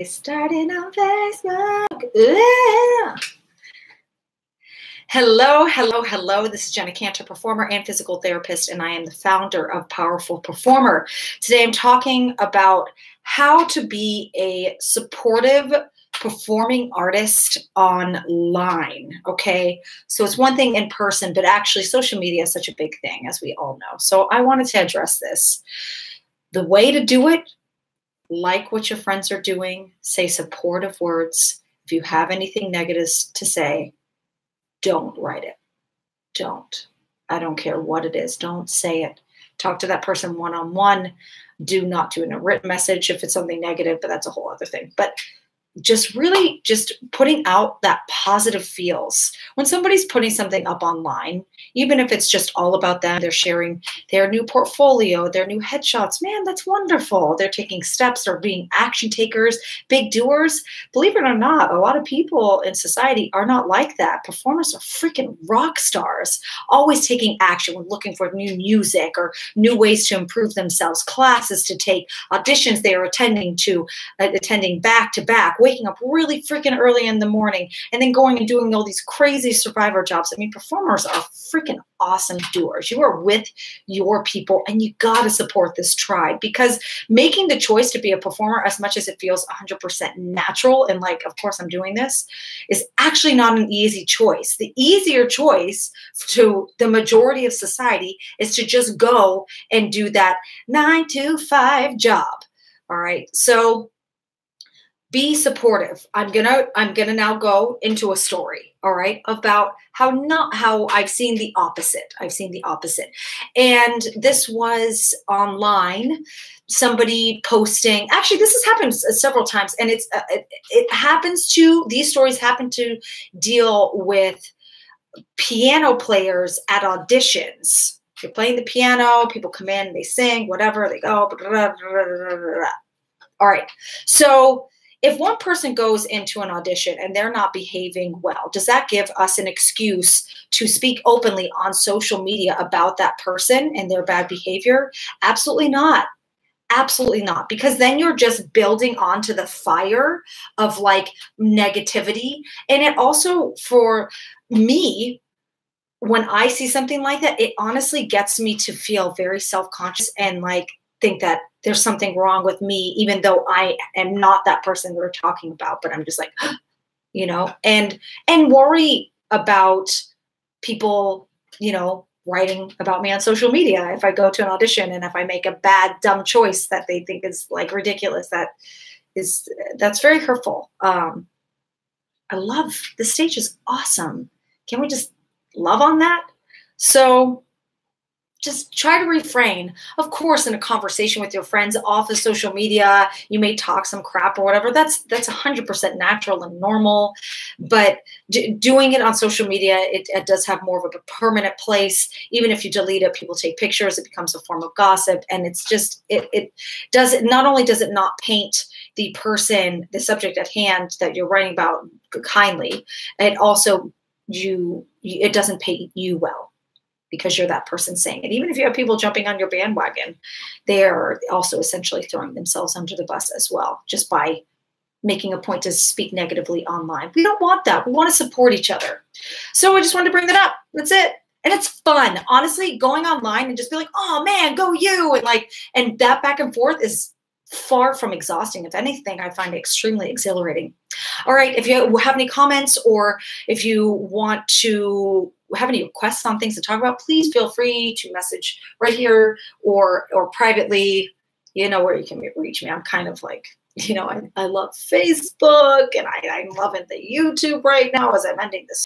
Starting on Facebook. Yeah. Hello. This is Jenna Cantor, performer and physical therapist, and I am the founder of Powerful Performer. Today I'm talking about how to be a supportive performing artist online. Okay, so it's one thing in person, but actually social media is such a big thing, as we all know. So I wanted to address this. The way to do it: like what your friends are doing, say supportive words. If you have anything negative to say, don't write it. Don't. I don't care what it is. Don't say it. Talk to that person one-on-one. Do not do it in a written message if it's something negative, but that's a whole other thing. But just really just putting out that positive feels. When somebody's putting something up online, even if it's just all about them, they're sharing their new portfolio, their new headshots, man, that's wonderful. They're taking steps, they're being action takers, big doers. Believe it or not, a lot of people in society are not like that. Performers are freaking rock stars, always taking action when looking for new music or new ways to improve themselves, classes to take, auditions they are attending back to back, waking up really freaking early in the morning and then going and doing all these crazy survivor jobs. I mean, performers are freaking awesome doers. You are with your people and you got to support this tribe, because making the choice to be a performer, as much as it feels 100% natural and like, of course I'm doing this, is actually not an easy choice. The easier choice to the majority of society is to just go and do that 9-to-5 job. All right. So be supportive. I'm gonna now go into a story, all right, about how I've seen the opposite. And this was online, somebody posting. Actually, this has happened several times, and these stories happen to deal with piano players at auditions. You're playing the piano, people come in, they sing, whatever, they go. Blah, blah, blah, blah, blah. All right, so if one person goes into an audition and they're not behaving well, does that give us an excuse to speak openly on social media about that person and their bad behavior? Absolutely not. Absolutely not. Because then you're just building onto the fire of like negativity. And it also, for me, when I see something like that, it honestly gets me to feel very self-conscious and like think that there's something wrong with me, even though I am not that person we're talking about. But I'm just like, and worry about people, writing about me on social media. If I go to an audition and if I make a bad, dumb choice that they think is like ridiculous, that's very hurtful. I love the stage is awesome. Can we just love on that? So just try to refrain. Of course, in a conversation with your friends off of social media, you may talk some crap or whatever. That's 100% natural and normal. But doing it on social media, it does have more of a permanent place. Even if you delete it, people take pictures, it becomes a form of gossip. And it's just, not only does it not paint the person, the subject at hand that you're writing about kindly, it also, it doesn't paint you well, because you're that person saying it. Even if you have people jumping on your bandwagon, they're also essentially throwing themselves under the bus as well, just by making a point to speak negatively online. We don't want that. We want to support each other. So I just wanted to bring that up. That's it. And it's fun. Honestly, going online and just be like, oh man, go you. And that back and forth is far from exhausting. If anything, I find it extremely exhilarating. All right. If you have any comments, or if you want to have any requests on things to talk about, please feel free to message right here or privately. You know where you can reach me. I'm kind of like, I love Facebook, and I'm loving the YouTube right now as I'm ending this